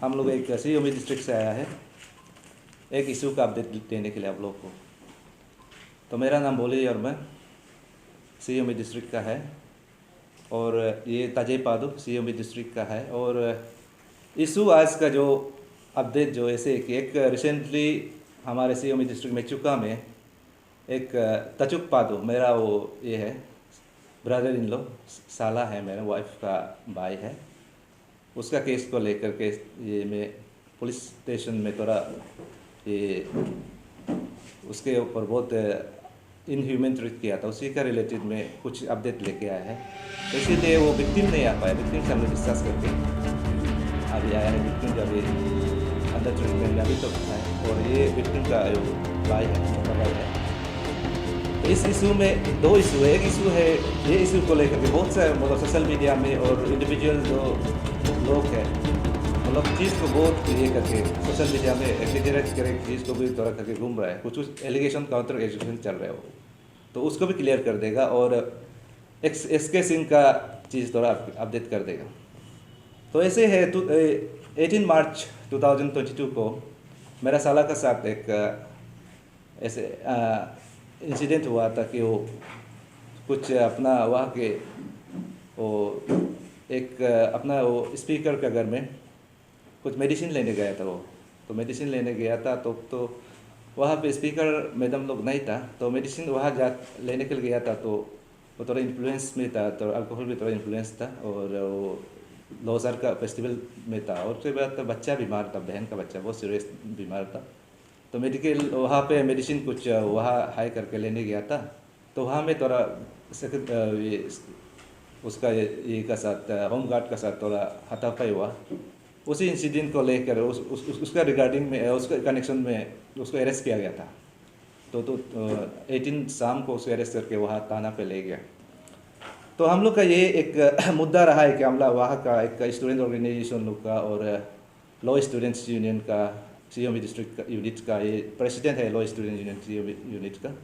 हम लोग एक सीओमी डिस्ट्रिक्ट से आया है एक इशू का अपडेट देने के लिए आप लोग को। तो मेरा नाम बोली और मैं सीओमी डिस्ट्रिक्ट का है और ये ताजे पादु सीओमी डिस्ट्रिक्ट का है। और इशू आज का जो अपडेट जो ऐसे कि एक रिसेंटली हमारे सीओमी डिस्ट्रिक्ट में चुका में एक तचुक पादु मेरा वो ये है ब्रदर इन लो साला है, मेरे वाइफ का भाई है, उसका केस को लेकर के ये मैं पुलिस स्टेशन में थोड़ा ये उसके ऊपर बहुत इनह्यूमन ट्रीट किया था, उसी का रिलेटेड में कुछ अपडेट लेके आया है। तो इसीलिए वो विक्टिम नहीं आ पाया, विक्टिम से हमने डिस्कस करके अभी आया है। विक्टिम का भी अंडर ट्रीटमेंट में अभी तो है और ये विक्टिम का जो भाई है, छोटा भाई है। तो इस इशू में दो इशू है। एक इशू है ये इशू को लेकर के बहुत सारे मतलब सोशल मीडिया में और इंडिविजुअल जो लोग हैं मतलब चीज़ को बहुत ये करके सोशल मीडिया में एग्जैजरेट करके चीज़ को भी थोड़ा करके घूम रहा है, कुछ एलिगेशन काउंटर एलिगेशन चल रहा है वो, तो उसको भी क्लियर कर देगा और एसके सिंह का चीज़ थोड़ा अपडेट कर देगा। तो ऐसे है 18 मार्च 2022 को मेरा साला का साथ एक ऐसे इंसिडेंट हुआ था कि वो कुछ अपना वहाँ के वो एक अपना वो स्पीकर के घर में कुछ मेडिसिन लेने गया था वो। तो मेडिसिन लेने गया था तो वहाँ पे स्पीकर मैडम लोग नहीं था, तो मेडिसिन वहाँ जा लेने के लिए गया था। तो वो थोड़ा इन्फ्लुएंस में था, तो अल्कोहल भी थोड़ा इन्फ्लुएंस था और वो लोसार का फेस्टिवल में था। और उसके बाद तो बच्चा बीमार था, बहन का बच्चा बहुत सीरियस बीमार था। तो मेडिकल वहाँ पे मेडिसिन कुछ वहाँ हाई करके लेने गया था। तो वहाँ में थोड़ा उसका ये का साथ होम गार्ड का साथ थोड़ा हाथापाई हुआ। उसी इंसिडेंट को लेकर उसका रिगार्डिंग में उसका कनेक्शन में उसको अरेस्ट किया गया था। तो 18 शाम को उसको अरेस्ट करके वहाँ थाना पे ले गया। तो हम लोग का ये एक मुद्दा रहा है कि हम लोग वहाँ का एक स्टूडेंट ऑर्गेनाइजेशन लोग का और लॉ स्टूडेंट्स यूनियन का सीओमी डिस्ट्रिक्ट यूनिट का ये प्रेसिडेंट है लॉ स्टूडेंट यूनियन सीओमी यूनिट का।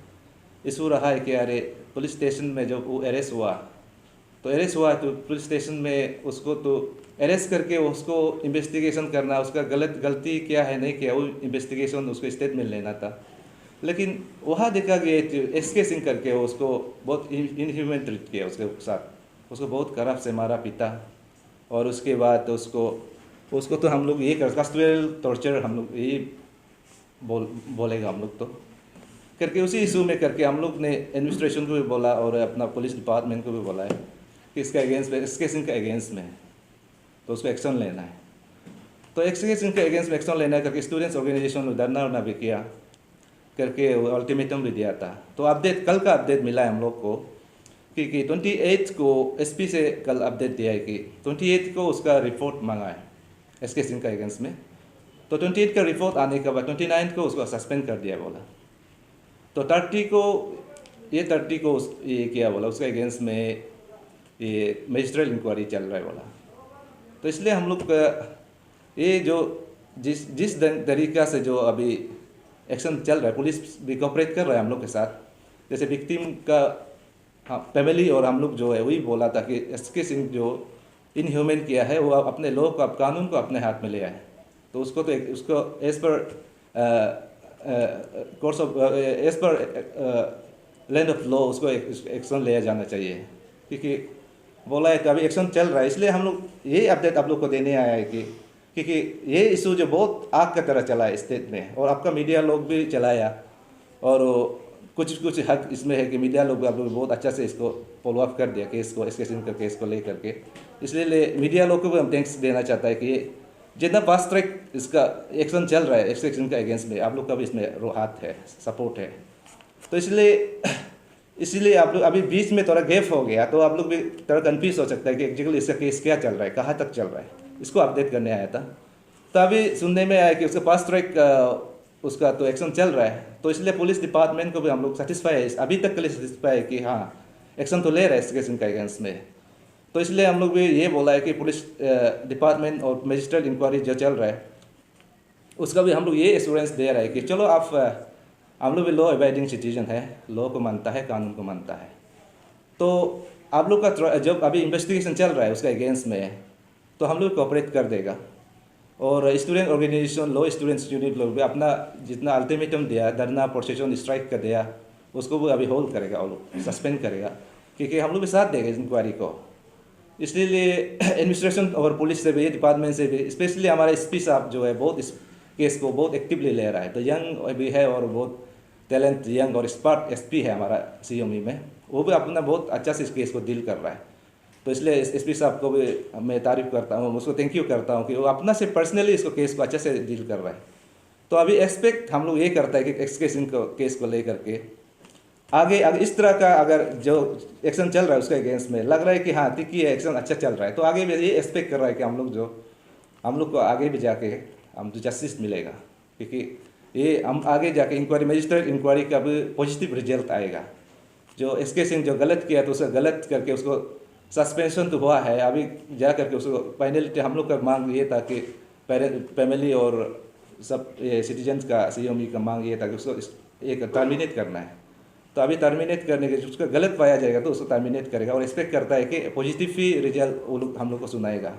इशू रहा है कि अरे पुलिस स्टेशन में जब वो अरेस्ट हुआ तो पुलिस स्टेशन में उसको तो अरेस्ट करके उसको इन्वेस्टिगेशन करना, उसका गलती क्या है नहीं किया वो इन्वेस्टिगेशन उसको स्टेटमेंट लेना था। लेकिन वहाँ देखा गया एसके सिंह करके उसको बहुत इनह्यूमन ट्रीट किया, उसके साथ उसको बहुत खराब से मारा पीटा। और उसके बाद उसको तो हम लोग ये कस्टोडियल टॉर्चर हम लोग ये बोलेगा हम लोग तो करके उसी इशू में करके हम लोग ने एडमिनिस्ट्रेशन को भी बोला और अपना पुलिस डिपार्टमेंट को भी बोला है कि इसका अगेंस्ट में एसके सिंह का अगेंस्ट में है तो उसको एक्शन लेना है। तो एसके सिंह के अगेंस्ट में एक्शन लेना है करके स्टूडेंट्स ऑर्गेनाइजेशन में धरना वरना भी किया करके अल्टीमेटम भी दिया था। तो अपडेट कल का अपडेट मिला है हम लोग को कि 28 को एसपी से कल अपडेट दिया है कि 28 को उसका रिपोर्ट मांगा है एसके सिंह का अगेंस्ट में। तो 28 का रिपोर्ट आने के बाद 29 को उसको सस्पेंड कर दिया बोला। तो 30 को ये किया बोला उसके अगेंस्ट में ये मजिस्ट्रेट इंक्वायरी चल रहा है बोला। तो इसलिए हम लोग ये जो जिस तरीक़ा से जो अभी एक्शन चल रहा है, पुलिस भी कोऑपरेट कर रहा है हम लोग के साथ। जैसे विक्टिम का फैमिली और हम लोग जो है वही बोला था कि एसके सिंह जो इनह्यूमन किया है वो अपने लॉ को कानून को अपने हाथ में लिया है। तो उसको as per course of as per land of law उसको एक्शन लिया जाना चाहिए, क्योंकि बोला है तो अभी एक्शन चल रहा है। इसलिए हम लोग ये अपडेट आप लोग को देने आया है कि क्योंकि ये इशू जो बहुत आग की तरह चला है स्टेट में और आपका मीडिया लोग भी चलाया और कुछ हद इसमें है कि मीडिया लोग आप लोग बहुत अच्छा से इसको फॉलो अप कर दिया केस को, एसके सिंह का केस को लेकर के। इसलिए मीडिया लोग को भी हम थैंक्स देना चाहता है कि ये जितना फास्ट ट्रैक इसका एक्शन चल रहा है एसके सिंह का अगेंस्ट में, आप लोग का भी इसमें हाथ है, सपोर्ट है। तो इसलिए आप लोग अभी बीच में थोड़ा गैप हो गया तो आप लोग भी थोड़ा कन्फ्यूज हो सकता है कि एक्चुअली इसका केस क्या चल रहा है, कहाँ तक चल रहा है, इसको अपडेट करने आया था। तो अभी सुनने में आया कि उसका फास्ट ट्रैक उसका तो एक्शन चल रहा है। तो इसलिए पुलिस डिपार्टमेंट को भी हम लोग सेटिस्फाई है, अभी तक के लिए सेटिस्फाई है कि हाँ एक्शन तो ले रहा है एसके सिंह का अगेंस्ट में। तो इसलिए हम लोग भी ये बोला है कि पुलिस डिपार्टमेंट और मजिस्ट्रेट इंक्वायरी जो चल रहा है उसका भी हम लोग ये एश्योरेंस दे रहा है कि चलो आप हम लोग भी लॉ अबाइडिंग सिटीजन है, लॉ को मानता है, कानून को मानता है। तो आप लोग का जब अभी इन्वेस्टिगेशन चल रहा है उसका अगेंस्ट में तो हम लोग कोऑपरेट कर देगा। और स्टूडेंट ऑर्गेनाइजेशन लो स्टूडेंट्स यूनिट लोग भी अपना जितना अल्टीमेटम दिया, धरना प्रोसेशन स्ट्राइक का दिया, उसको भी अभी होल्ड करेगा और सस्पेंड करेगा, क्योंकि हम लोग भी साथ देंगे इंक्वायरी को। इसलिए एडमिनिस्ट्रेशन और पुलिस से भी, डिपार्टमेंट से भी, स्पेशली हमारा एसपी साहब जो है बहुत इस केस को बहुत एक्टिवली ले रहा है। तो यंग भी है और बहुत टैलेंट यंग और स्मार्ट एसपी है हमारा सीएमई में, वो भी अपना बहुत अच्छा से इस केस को डील कर रहा है। तो इसलिए एसपी साहब को भी मैं तारीफ़ करता हूँ, उसको थैंक यू करता हूँ कि वो अपना से पर्सनली इसको केस को अच्छे से डील कर रहा है। तो अभी एक्सपेक्ट हम लोग ये करता है कि एक्सकेसिंग को केस को लेकर के आगे इस तरह का अगर जो एक्शन चल रहा है उसके अगेंस्ट में लग रहा है कि हाँ ठीक ही एक्शन अच्छा चल रहा है, तो आगे भी ये एक्सपेक्ट कर रहा है कि हम लोग को आगे भी जाके हम तो जस्टिस मिलेगा, क्योंकि ये हम आगे जाके इंक्वायरी, मजिस्ट्रेट इंक्वायरी का भी पॉजिटिव रिजल्ट आएगा। जो एसके सिंह जो गलत किया तो उसे गलत करके उसको सस्पेंशन तो हुआ है, अभी जा करके उसको फाइनलिटी हम लोग का मांग ये था कि फैमिली और सब सिटीजन्स का सीएमई का मांग ये था कि उसको एक टर्मिनेट करना है। तो अभी टर्मिनेट करने के उसका गलत पाया जाएगा तो उसको टर्मिनेट करेगा और एक्सपेक्ट करता है कि पॉजिटिव ही रिजल्ट वो लोग हम लोग को सुनाएगा।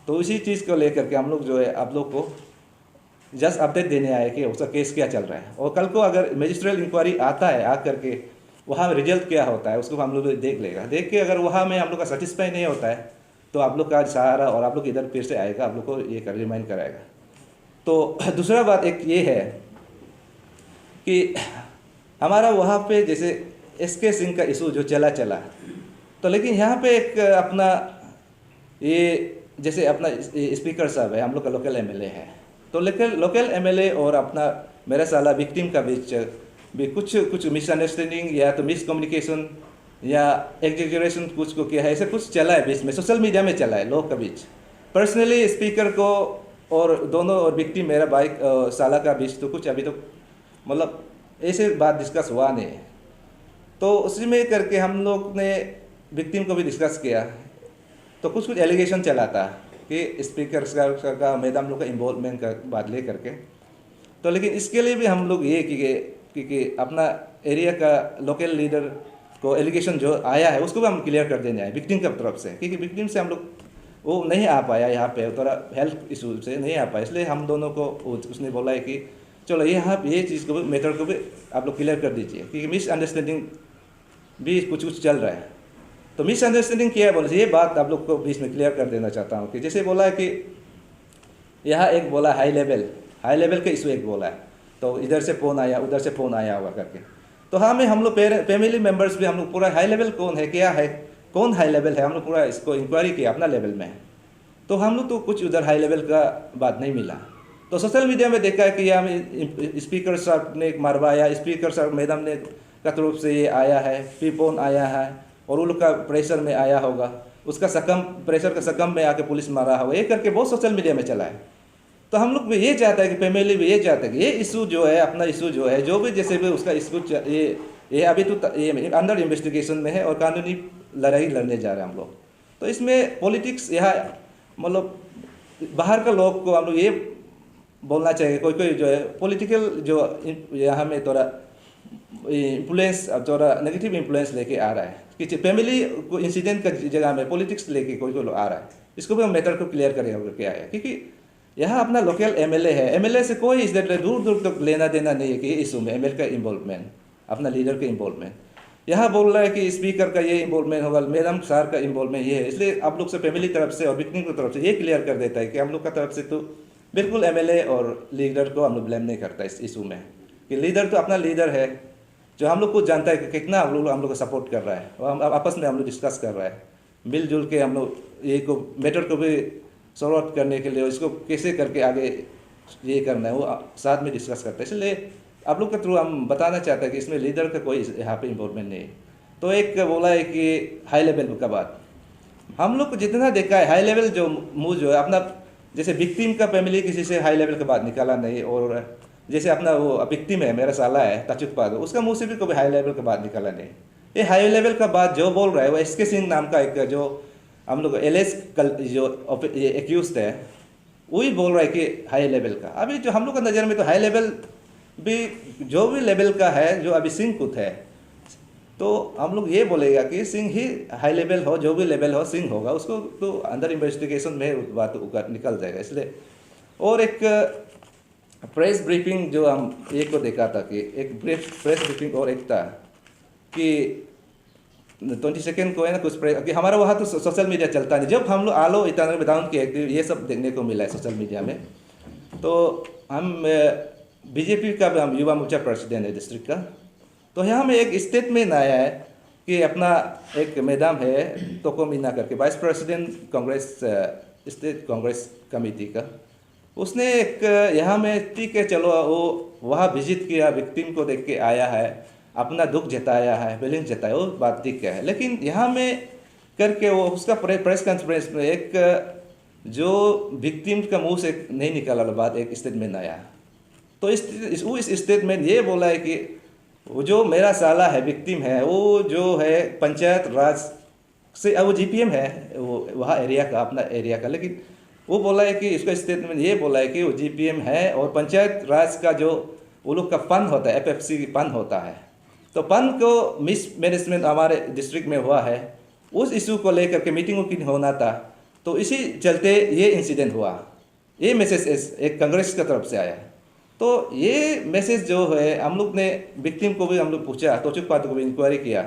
तो उसी चीज़ को लेकर के हम लोग जो है आप लोग को जस्ट अपडेट देने आए कि उसका केस क्या चल रहा है, और कल को अगर मजिस्ट्रियल इंक्वायरी आता है आ करके वहाँ रिजल्ट क्या होता है उसको हम लोग देख लेगा। देख के अगर वहाँ में हम लोग का सेटिस्फाई नहीं होता है तो आप लोग का सहारा और आप लोग इधर फिर से आएगा, आप लोग को ये कर रिमाइंड कराएगा। तो दूसरा बात एक ये है कि हमारा वहाँ पे जैसे एसके सिंह का इशू जो चला तो लेकिन यहाँ पे एक अपना ये जैसे अपना स्पीकर साहब है, हम लोग का लोकल एमएलए है, तो लोकल एमएलए और अपना मेरा साला विक्टिम का बीच भी कुछ मिसअंडरस्टैंडिंग या तो मिसकम्युनिकेशन या एग्जेजरेशन कुछ को किया है, ऐसा कुछ चला है बीच में, सोशल मीडिया में चला है लोग का बीच। पर्सनली स्पीकर को और दोनों और विक्टिम मेरा भाई साला का बीच तो कुछ अभी तो मतलब ऐसे बात डिस्कस हुआ नहीं है। तो उसी में करके हम लोग ने विक्टिम को भी डिस्कस किया, तो कुछ एलिगेशन चला था कि स्पीकर का मैडम लोग का इन्वॉल्वमेंट का बात ले करके। तो लेकिन इसके लिए भी हम लोग ये कि अपना एरिया का लोकल लीडर को एलिगेशन जो आया है उसको भी हम क्लियर कर देने आए विक्टिम की तरफ से, क्योंकि विक्टिम से हम लोग वो नहीं आ पाया यहाँ पे, थोड़ा हेल्थ इशू से नहीं आ पाया, इसलिए हम दोनों को उसने बोला है कि चलो ये चीज़ को भी मैटर को भी आप लोग क्लियर कर दीजिए, क्योंकि मिसअंडरस्टैंडिंग भी कुछ चल रहा है। तो मिसअंडरस्टैंडिंग क्या है बोले, ये बात आप लोग को बीच में क्लियर कर देना चाहता हूँ कि जैसे बोला है कि यहाँ एक बोला हाई लेवल का इशू एक बोला है, तो इधर से फ़ोन आया उधर से फ़ोन आया हुआ करके। तो हम लोग फैमिली मेम्बर्स भी हम लोग पूरा हाई लेवल कौन है क्या है, कौन हाई लेवल है, हम लोग पूरा इसको इंक्वायरी किया अपना लेवल में। तो हम लोग तो कुछ उधर हाई लेवल का बात नहीं मिला। तो सोशल मीडिया में देखा है कि यहाँ स्पीकर साहब ने मरवाया, स्पीकर साहब मैडम ने का तरफ से ये आया है, फिर फोन आया है और उन लोग का प्रेशर में आया होगा, उसका प्रेशर का सकम में आके पुलिस मारा होगा, ये करके बहुत सोशल मीडिया में चला है। तो हम लोग भी ये चाहता है कि फैमिली भी ये चाहता है कि ये इशू जो है अपना इशू जो है जो भी जैसे भी उसका इशू ये अभी तो ये अंडर इन्वेस्टिगेशन में है और कानूनी लड़ाई लड़ने जा रहे हैं हम लोग। तो इसमें पॉलिटिक्स यहाँ मतलब बाहर का लोग को हम लोग ये बोलना चाहिए, कोई जो है पॉलिटिकल जो यहाँ में थोड़ा इन्फ्लुएंस थोड़ा नेगेटिव इन्फ्लुएंस लेके आ रहा है कि फैमिली को इंसिडेंट का जगह में पॉलिटिक्स लेके कोई लोग आ रहा है, इसको भी हम मैटर को क्लियर करेंगे क्या है। क्योंकि यहाँ अपना लोकल एमएलए है, एमएलए से कोई इस दूर तक लेना देना नहीं है कि इशू में एमएलए का इन्वॉल्वमेंट, अपना लीडर का इन्वॉल्वमेंट। यहाँ बोल रहा है कि स्पीकर का ये इन्वॉल्वमेंट होगा, मैडम सर का इन्वॉल्वमेंट ये है, इसलिए आप लोग से फैमिली तरफ से और विक्टिम की तरफ से ये क्लियर कर देता है कि हम लोग का तरफ से तो बिल्कुल एमएलए और लीडर को हम लोग ब्लेम नहीं करता इस इशू में, कि लीडर तो अपना लीडर है जो हम लोग को जानता है कि कितना हम लोग को सपोर्ट कर रहा है, और हम आपस में हम लोग डिस्कस कर रहा है मिलजुल के, हम लोग ये को मैटर को भी सॉल्व आउट करने के लिए इसको कैसे करके आगे ये करना है वो साथ में डिस्कस करते हैं। इसलिए आप लोग के थ्रू हम बताना चाहते हैं कि इसमें लीडर का कोई यहाँ पे इन्वॉल्वमेंट नहीं है। तो एक बोला है कि हाई लेवल का बात, हम लोग को जितना देखा है हाई लेवल जो मुँह जो है अपना जैसे विक्टिम का फैमिली किसी से हाई लेवल का बात निकाला नहीं, और जैसे अपना वो विक्टिम है मेरा साला है तचुकपाद, उसका मुँह से भी कभी हाई लेवल का बात निकाला नहीं। ये हाई लेवल का बात जो बोल रहा है वो एसके सिंह नाम का एक जो हम लोग एलएस जो एक्यूज है वही बोल रहा है कि हाई लेवल का। अभी जो हम लोग का नज़र में तो हाई लेवल भी जो भी लेवल का है जो अभी सिंह कुछ है, तो हम लोग ये बोलेगा कि सिंह ही हाई लेवल हो, जो भी लेवल हो सिंह होगा, उसको तो अंदर इन्वेस्टिगेशन में बात निकल जाएगा। इसलिए और एक प्रेस ब्रीफिंग जो हम एक को देखा था कि एक प्रेस ब्रीफिंग और एक था कि 22 को है ना कुछ कि हमारा वहाँ तो सोशल मीडिया चलता नहीं। जब हम लोग आलो ईटानगर डाउन के एक्टिव ये सब देखने को मिला है सोशल मीडिया में। तो हम बीजेपी का भी हम युवा मोर्चा प्रेसिडेंट है डिस्ट्रिक्ट का। तो यहाँ में एक स्टेटमेंट आया है कि अपना एक मैडम है तोको मीना करके vice president Congress state Congress committee का, उसने एक यहाँ में ठीक है चलो वो वहाँ विजिट किया, विक्टिम को देख के आया है, अपना दुख जताया है, फीलिंग जताया, वो बात ठीक है। लेकिन यहाँ में करके वो उसका प्रेस कॉन्फ्रेंस में एक जो विक्टिम का मुंह से नहीं निकाला बात एक स्टेटमेंट आया। तो इस स्टेटमेंट ये बोला है कि वो जो मेरा साला है विक्टिम है वो जो है पंचायत राज से, वो जीपीएम है वो वहाँ एरिया का, अपना एरिया का। लेकिन वो बोला है कि इसका स्टेटमेंट ये बोला है कि वो जीपीएम है और पंचायत राज का जो वो लोग का फंड होता है एफएफसी की फंड होता है, तो फंड को मिस मैनेजमेंट हमारे डिस्ट्रिक्ट में हुआ है। उस इशू को लेकर के मीटिंग की होना था, तो इसी चलते ये इंसिडेंट हुआ। ये मैसेज एक कांग्रेस की तरफ से आया है। तो ये मैसेज जो है हम लोग ने विक्टिम को भी हम लोग पूछा, तोचुक पात्र को भी इंक्वायरी किया,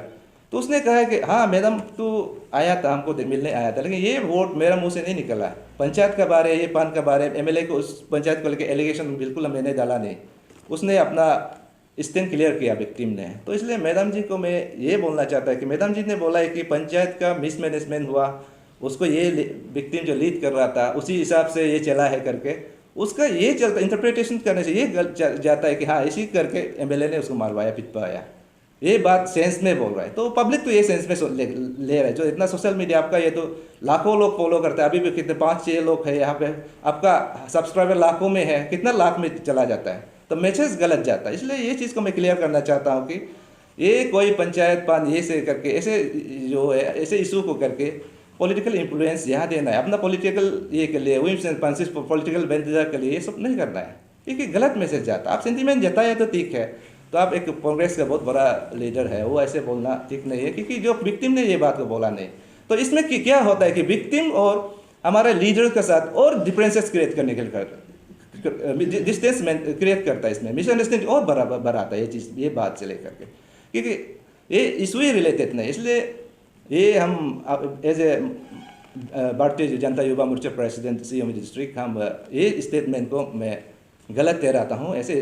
तो उसने कहा कि हाँ मैडम तू आया था, हमको मिलने आया था, लेकिन ये वोट मेरा मुंह से नहीं निकला। पंचायत का बारे, ये पान का बारे, एमएलए को उस पंचायत को लेकर एलिगेशन बिल्कुल मैंने डाला नहीं, उसने अपना स्टैंड क्लियर किया विक्टिम ने। तो इसलिए मैडम जी को मैं ये बोलना चाहता है कि मैडम जी ने बोला है कि पंचायत का मिसमैनेजमेंट हुआ, उसको ये विक्टिम जो लीड कर रहा था उसी हिसाब से ये चला है करके उसका ये चलता, इंटरप्रिटेशन करने से ये जाता है कि हाँ इसी करके एमएलए ने उसको मारवाया पिटवाया, ये बात सेंस में बोल रहा है। तो पब्लिक तो ये सेंस में ले रहा है। जो इतना सोशल मीडिया आपका ये तो लाखों लोग फॉलो करते हैं, अभी भी कितने 5-6 लोग है यहाँ पे, आपका सब्सक्राइबर लाखों में है, कितना लाख में चला जाता है, तो मैसेज गलत जाता है। इसलिए ये चीज़ को मैं क्लियर करना चाहता हूँ कि ये कोई पंचायत पान ये से करके ऐसे जो है ऐसे इशू को करके पॉलिटिकल इन्फ्लुएंस यहाँ देना है, अपना पॉलिटिकल ये के लिए विम्स एंड फंसिस पॉलिटिकल बेनिफिट के लिए ये सब नहीं करना है, क्योंकि गलत मैसेज जाता है। आप सेंटीमेंट जताए तो ठीक है, तो आप एक कांग्रेस का बहुत बड़ा लीडर है, वो ऐसे बोलना ठीक नहीं है, क्योंकि जो विक्टिम ने ये बात को बोला नहीं। तो इसमें क्या होता है कि विक्टिम और हमारे लीडर के साथ और डिफरेंसेस क्रिएट करने के लिए डिस्टेंस क्रिएट करता है, इसमें मिसअंडरस्टैंडिंग और बढ़ाता है ये चीज़, ये बात से लेकर के, क्योंकि ये इशू ही रिलेटेड नहीं। इसलिए ये हम as a Bharatiya Janata Yuva Morcha president CM district, हम ये स्टेटमेंट को मैं गलत ठहराता हूँ। ऐसे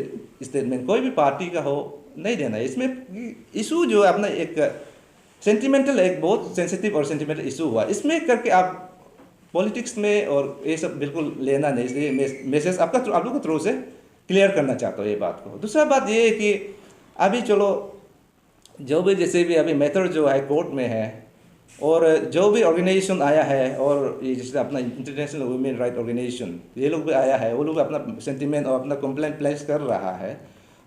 स्टेटमेंट कोई भी पार्टी का हो नहीं देना। इसमें इशू जो अपना एक सेंटिमेंटल, एक बहुत सेंसिटिव और सेंटिमेंटल इशू हुआ, इसमें करके आप पॉलिटिक्स में और ये सब बिल्कुल लेना नहीं। इसलिए मैसेज आपका आप लोग के थ्रू से क्लियर करना चाहता हूँ ये बात को। दूसरा बात ये है कि अभी चलो जो भी जैसे भी अभी मैटर जो है कोर्ट में है, और जो भी ऑर्गेनाइजेशन आया है, और ये जैसे अपना इंटरनेशनल वुमेन राइट ऑर्गेनाइजेशन ये लोग भी आया है, वो लोग अपना सेंटीमेंट और अपना कंप्लेंट प्लेस कर रहा है,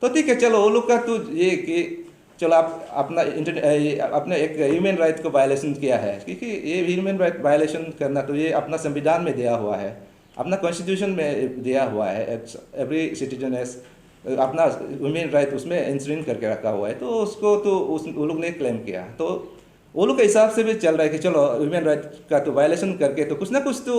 तो ठीक है चलो वो लोग का तो ये कि चलो आप अपने एक ह्यूमन राइट को वायलेशन किया है, क्योंकि ये ह्यूमन राइट वायलेशन करना तो ये अपना संविधान में दिया हुआ है, अपना कॉन्स्टिट्यूशन में दिया हुआ है, एवरी सिटीजन एज अपना ह्यूमन राइट उसमें इंश्योरेंस करके रखा हुआ है। तो उसको तो वो लोग ने क्लेम किया, तो वो लोग के हिसाब से भी चल रहा है कि चलो ह्यूमन राइट का तो वायलेशन करके तो कुछ ना कुछ तो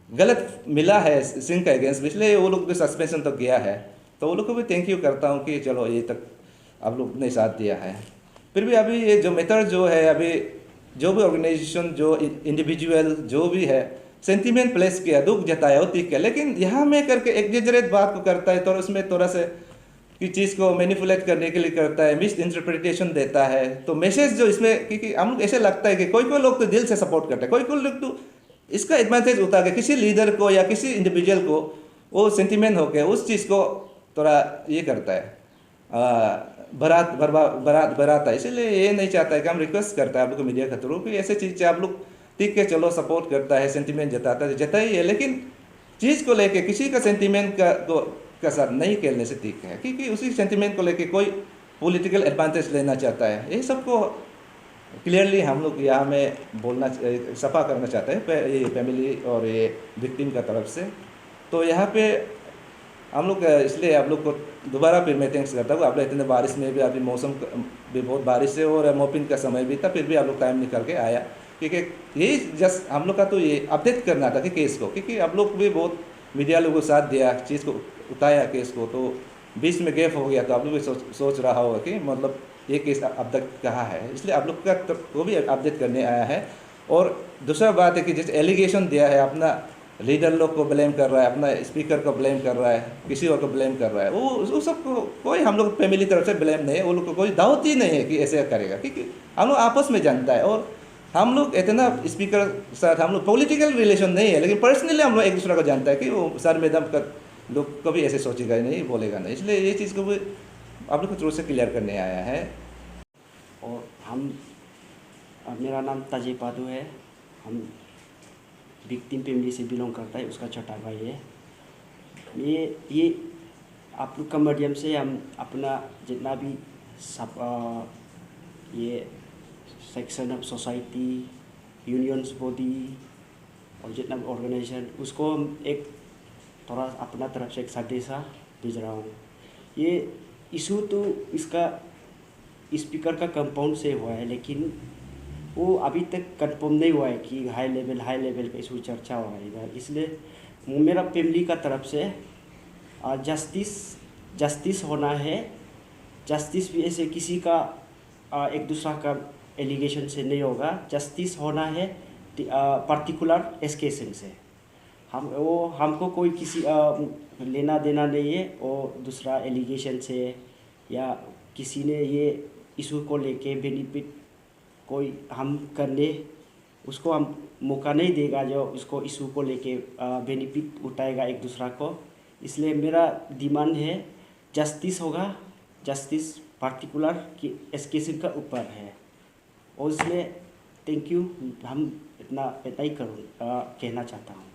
गलत मिला है सिंह का अगेंस्ट, इसलिए वो लोग भी सस्पेंशन तक गया है। तो वो लोग को भी थैंक यू करता हूँ कि चलो ये तक आप लोग ने साथ दिया है। फिर भी अभी ये जो मेथड जो है, अभी जो भी ऑर्गेनाइजेशन जो इंडिविजुअल जो भी है सेंटीमेंट प्लेस किया, दुख जताया, ठीक है, लेकिन यहाँ में करके एग्जेजरेट बात को करता है, तो उसमें थोड़ा से कि चीज़ को मैनिपुलेट करने के लिए करता है, मिस इंटरप्रिटेशन देता है। तो मैसेज जो इसमें, क्योंकि हम लोग ऐसे लगता है कि कोई कोई लोग तो दिल से सपोर्ट करते हैं, कोई कोई लोग तो इसका एडवांटेज उठा के किसी लीडर को या किसी इंडिविजुअल को वो सेंटीमेंट होकर उस चीज़ को थोड़ा ये करता है, बराता है। इसलिए ये नहीं चाहता है कि हम रिक्वेस्ट करता है आप लोग को मीडिया के थ्रू कि ऐसे चीज़ आप लोग ठीक है चलो सपोर्ट करता है, सेंटीमेंट जताता है, जताइए है, लेकिन चीज़ को लेके किसी का सेंटीमेंट का साथ नहीं खेलने से ठीक है, क्योंकि उसी सेंटीमेंट को लेके कोई पॉलिटिकल एडवांटेज लेना चाहता है। ये सबको क्लियरली हम लोग यहाँ में बोलना सफा करना चाहते हैं ये फैमिली और ये विक्टिम का तरफ से। तो यहाँ पे हम लोग इसलिए आप लोग को दोबारा फिर मैं थैंक्स करता हूँ। आप लोग इतने बारिश में भी, अभी मौसम भी बहुत बारिश है और मोपिन का समय भी था, फिर भी आप लोग टाइम निकाल के आया, क्योंकि यही जस्ट हम लोग का तो ये अपडेट करना था कि केस को, क्योंकि आप लोग भी बहुत मीडिया लोगों को साथ दिया, चीज़ को उठाया केस को, तो बीच में गैप हो गया। तो आप लोग भी सोच रहा होगा कि मतलब ये केस अब तक कहाँ है, इसलिए आप लोग का को भी अपडेट करने आया है। और दूसरा बात है कि जैसे एलिगेशन दिया है, अपना लीडर लोग को ब्लेम कर रहा है, अपना स्पीकर को ब्लेम कर रहा है, किसी और को ब्लेम कर रहा है, वो सब को कोई हम लोग फैमिली तरफ से ब्लेम नहीं है, वो लोग को कोई डाउट ही नहीं है कि ऐसे करेगा, क्योंकि हम लोग आपस में जानता है। और हम लोग इतना स्पीकर साथ हम लोग पॉलिटिकल रिलेशन नहीं है, लेकिन पर्सनली हम लोग एक दूसरे को जानता है कि वो सर मैडम का लोग कभी ऐसे सोचेगा ही नहीं, बोलेगा नहीं, इसलिए ये चीज़ को भी आप लोग को थ्रू से क्लियर करने आया है। और मेरा नाम ताजे पादू है, हम विक्टिम फैमिली से बिलोंग करता है, उसका छोटा भाई है। ये आप लोग का माध्यम से हम अपना जितना भी सब ये section of society, unions body और जितना भी ऑर्गेनाइजेशन, उसको हम एक थोड़ा अपना तरफ से एक संदेशा भेज रहा हूँ। ये इशू तो इसका स्पीकर का कंपाउंड से हुआ है, लेकिन वो अभी तक कंफर्म नहीं हुआ है कि हाई लेवल का इशू चर्चा हो रहा है इधर। इसलिए मेरा फैमिली का तरफ से जस्टिस होना है। जस्टिस भी ऐसे किसी का एक दूसरा का एलिगेशन से नहीं होगा, जस्टिस होना है पर्टिकुलर एस्केशन से। हमको कोई किसी लेना देना नहीं है, और दूसरा एलिगेशन से या किसी ने ये इशू को लेके बेनिफिट कोई हम करने उसको हम मौका नहीं देगा जो उसको इशू को लेके बेनिफिट उठाएगा एक दूसरा को। इसलिए मेरा डिमांड है जस्टिस होगा, जस्टिस पार्टिकुलर की एस्केशन का ऊपर है। और इसलिए थैंक यू, हम इतना ही कहना चाहता हूँ।